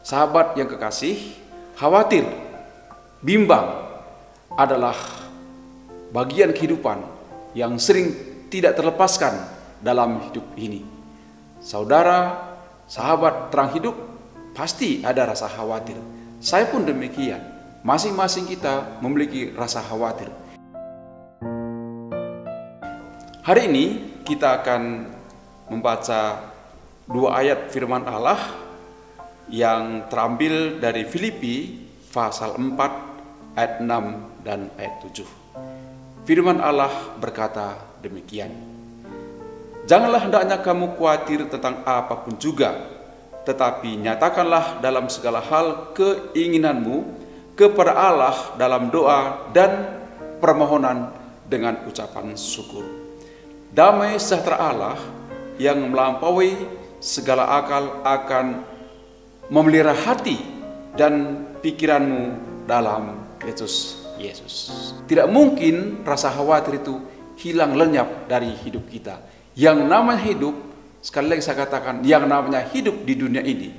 Sahabat yang kekasih, khawatir, bimbang adalah bagian kehidupan yang sering tidak terlepaskan dalam hidup ini. Saudara, sahabat terang hidup, pasti ada rasa khawatir. Saya pun demikian. Masing-masing kita memiliki rasa khawatir. Hari ini kita akan membaca dua ayat firman Allah yang terambil dari Filipi pasal 4 ayat 6 dan ayat 7. Firman Allah berkata demikian. Janganlah hendaknya kamu khawatir tentang apapun juga, tetapi nyatakanlah dalam segala hal keinginanmu kepada Allah dalam doa dan permohonan dengan ucapan syukur. Damai sejahtera Allah yang melampaui segala akal akan memelihara hati dan pikiranmu dalam Kristus Yesus. Tidak mungkin rasa khawatir itu hilang lenyap dari hidup kita. Yang namanya hidup, sekali lagi saya katakan, yang namanya hidup di dunia ini,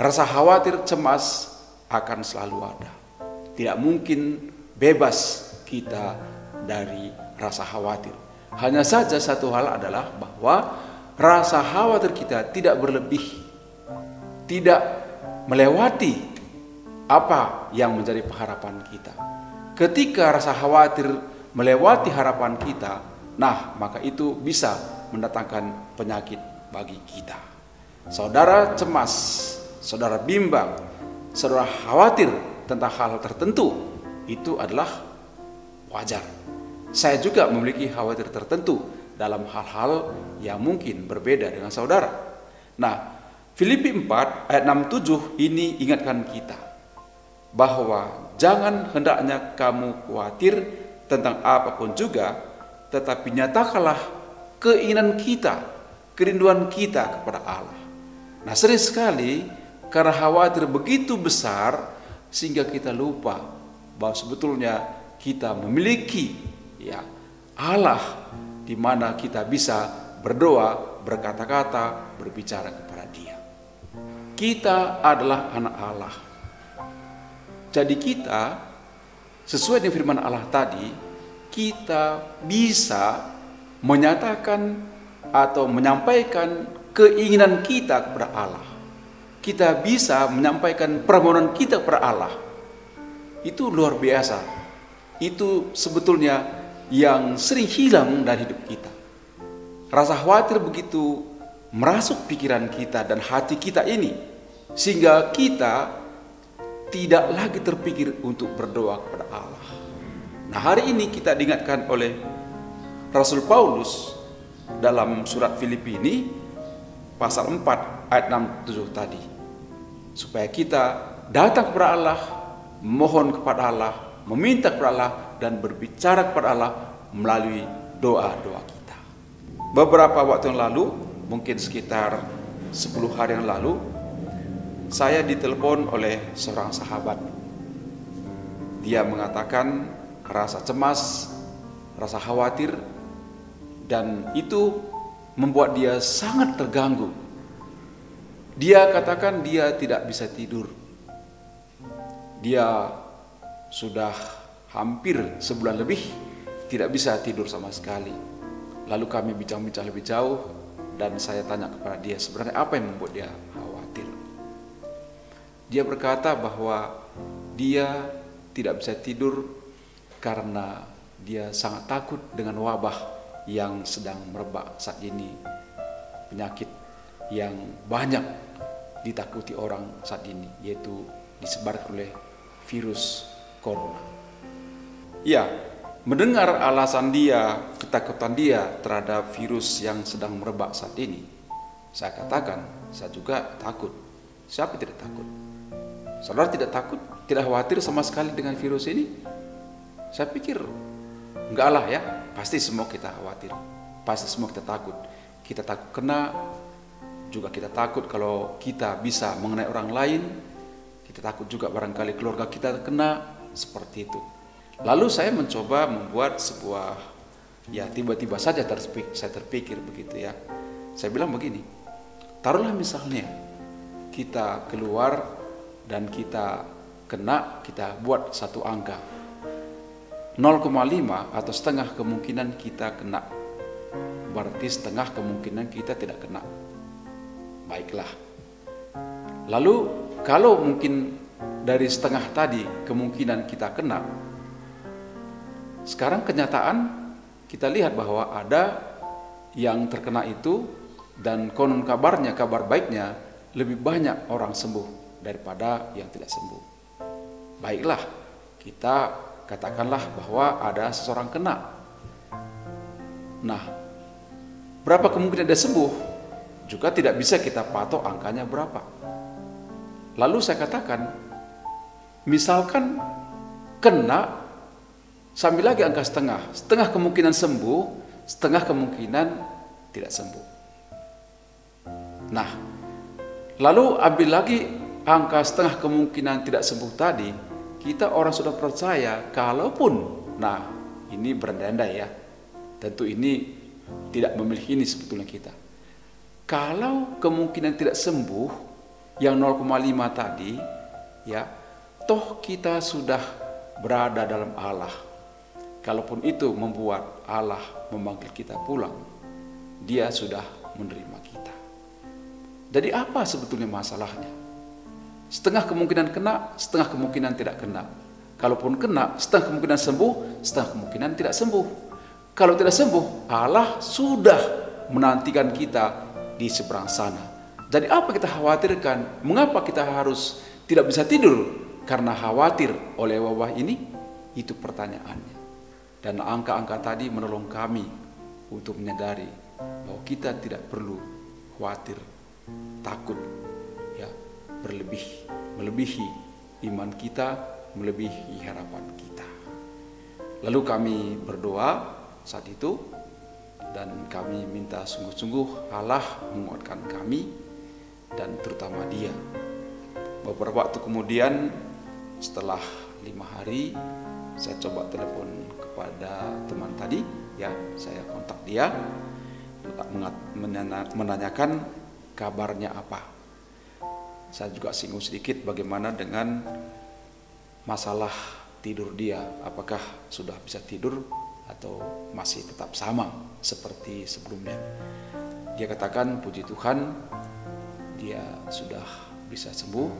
rasa khawatir, cemas akan selalu ada. Tidak mungkin bebas kita dari rasa khawatir. Hanya saja satu hal adalah bahwa rasa khawatir kita tidak berlebih, tidak melewati apa yang menjadi harapan kita. Ketika rasa khawatir melewati harapan kita, nah maka itu bisa mendatangkan penyakit bagi kita. Saudara cemas, saudara bimbang, saudara khawatir tentang hal tertentu, itu adalah wajar. Saya juga memiliki khawatir tertentu dalam hal-hal yang mungkin berbeda dengan saudara. Nah, Filipi 4 ayat 6-7 ini ingatkan kita bahwa jangan hendaknya kamu khawatir tentang apapun juga, tetapi nyatakanlah keinginan kita, kerinduan kita kepada Allah. Nah, sering sekali karena khawatir begitu besar sehingga kita lupa bahwa sebetulnya kita memiliki Allah di mana kita bisa berdoa, berkata-kata, berbicara kepada Dia. Kita adalah anak Allah. Jadi kita, sesuai dengan firman Allah tadi, kita bisa menyatakan atau menyampaikan keinginan kita kepada Allah. Kita bisa menyampaikan permohonan kita kepada Allah. Itu luar biasa. Itu sebetulnya yang sering hilang dari hidup kita. Rasa khawatir begitu merasuk pikiran kita dan hati kita ini, sehingga kita tidak lagi terpikir untuk berdoa kepada Allah. Nah, hari ini kita diingatkan oleh Rasul Paulus dalam surat Filipi ini pasal 4 ayat 6-7 tadi, supaya kita datang kepada Allah, mohon kepada Allah, meminta kepada Allah, dan berbicara kepada Allah melalui doa-doa kita. Beberapa waktu yang lalu, mungkin sekitar 10 hari yang lalu, saya ditelepon oleh seorang sahabat. Dia mengatakan rasa cemas, rasa khawatir, dan itu membuat dia sangat terganggu. Dia katakan dia tidak bisa tidur. Dia sudah hampir sebulan lebih tidak bisa tidur sama sekali. Lalu kami bincang-bincang lebih jauh dan saya tanya kepada dia sebenarnya apa yang membuat dia khawatir. Dia berkata bahwa dia tidak bisa tidur karena dia sangat takut dengan wabah yang sedang merebak saat ini. Penyakit yang banyak ditakuti orang saat ini, yaitu disebarkan oleh virus corona. Ya, mendengar alasan dia, ketakutan dia terhadap virus yang sedang merebak saat ini, saya katakan, saya juga takut. Siapa tidak takut? Saudara tidak takut, tidak khawatir sama sekali dengan virus ini? Saya pikir, enggak lah ya, pasti semua kita khawatir, pasti semua kita takut. Kita takut kena, juga kita takut kalau kita bisa mengenai orang lain, kita takut juga barangkali keluarga kita kena, seperti itu. Lalu saya mencoba membuat sebuah, tiba-tiba saja saya terpikir begitu ya. Saya bilang begini, taruhlah misalnya kita keluar dan kita kena, kita buat satu angka. 0,5 atau setengah kemungkinan kita kena. Berarti setengah kemungkinan kita tidak kena. Baiklah. Lalu kalau mungkin dari setengah tadi kemungkinan kita kena, sekarang kenyataan kita lihat bahwa ada yang terkena itu, dan konon kabarnya, kabar baiknya, lebih banyak orang sembuh daripada yang tidak sembuh. Baiklah, kita katakanlah bahwa ada seseorang kena. Nah, berapa kemungkinan dia sembuh? Juga tidak bisa kita patok angkanya berapa. Lalu saya katakan, misalkan kena, sambil lagi angka setengah. Setengah kemungkinan sembuh, setengah kemungkinan tidak sembuh. Nah, lalu ambil lagi angka setengah kemungkinan tidak sembuh tadi. Kita orang sudah percaya, kalaupun, nah ini berandai-andai ya, tentu ini tidak memiliki ini sebetulnya kita. Kalau kemungkinan tidak sembuh, yang 0,5 tadi, ya, toh kita sudah berada dalam Allah. Kalaupun itu membuat Allah memanggil kita pulang, Dia sudah menerima kita. Jadi apa sebetulnya masalahnya? Setengah kemungkinan kena, setengah kemungkinan tidak kena. Kalaupun kena, setengah kemungkinan sembuh, setengah kemungkinan tidak sembuh. Kalau tidak sembuh, Allah sudah menantikan kita di seberang sana. Jadi apa kita khawatirkan? Mengapa kita harus tidak bisa tidur? Karena khawatir oleh wabah ini? Itu pertanyaannya. Dan angka-angka tadi menolong kami untuk menyadari bahwa kita tidak perlu khawatir, takut, ya, melebihi iman kita, melebihi harapan kita. Lalu kami berdoa saat itu, dan kami minta sungguh-sungguh Allah menguatkan kami dan terutama Dia. Beberapa waktu kemudian, setelah 5 hari, saya coba telepon kepada teman tadi, ya, saya kontak dia, menanyakan kabarnya apa. Saya juga singgung sedikit bagaimana dengan masalah tidur dia, apakah sudah bisa tidur atau masih tetap sama seperti sebelumnya. Dia katakan, puji Tuhan, dia sudah bisa sembuh,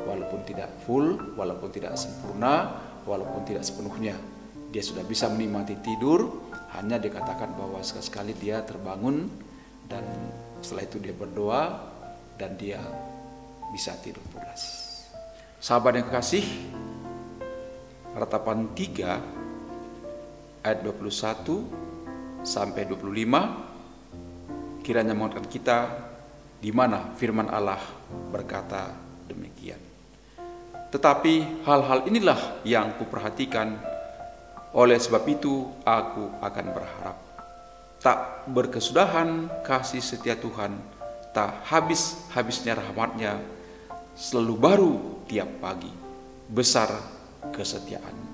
walaupun tidak full, walaupun tidak sempurna, walaupun tidak sepenuhnya. Dia sudah bisa menikmati tidur, hanya dikatakan bahwa sekali-sekali dia terbangun, dan setelah itu dia berdoa, dan dia bisa tidur pulas. Sahabat yang kekasih, Ratapan 3 ayat 21 sampai 25 kiranya menguatkan kita, di mana firman Allah berkata demikian. Tetapi hal-hal inilah yang kuperhatikan, oleh sebab itu aku akan berharap. Tak berkesudahan kasih setia Tuhan, tak habis-habisnya rahmat-Nya, selalu baru tiap pagi, besar kesetiaan.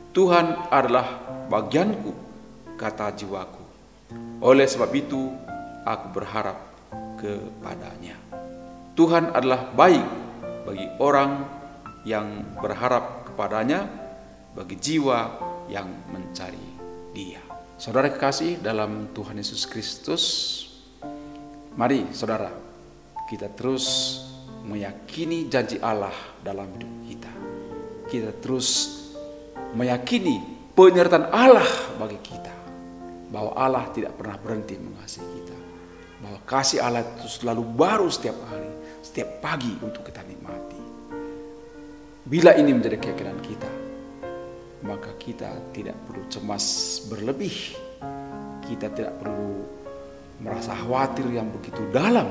Tuhan adalah bagianku, kata jiwaku. Oleh sebab itu aku berharap kepada-Nya. Tuhan adalah baik bagi orang yang berharap kepada-Nya, bagi jiwa yang mencari Dia. Saudara kekasih dalam Tuhan Yesus Kristus, mari saudara, kita terus meyakini janji Allah dalam hidup kita. Kita terus meyakini penyertaan Allah bagi kita, bahwa Allah tidak pernah berhenti mengasihi kita, bahwa kasih Allah itu selalu baru setiap hari, setiap pagi untuk kita nikmati. Bila ini menjadi keyakinan kita, maka kita tidak perlu cemas berlebih, kita tidak perlu merasa khawatir yang begitu dalam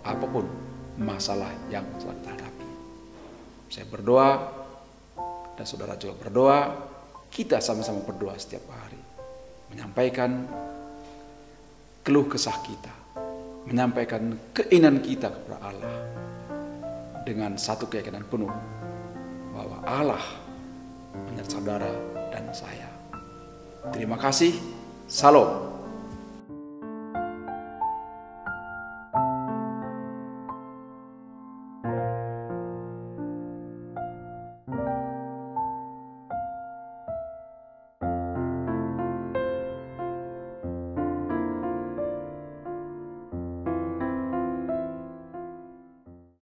apapun masalah yang sedang kita hadapi. Saya berdoa, dan saudara juga berdoa, kita sama-sama berdoa setiap hari, menyampaikan keluh kesah kita, menyampaikan keinginan kita kepada Allah, dengan satu keyakinan penuh bahwa Allah menyertai saudara dan saya. Terima kasih. Salam.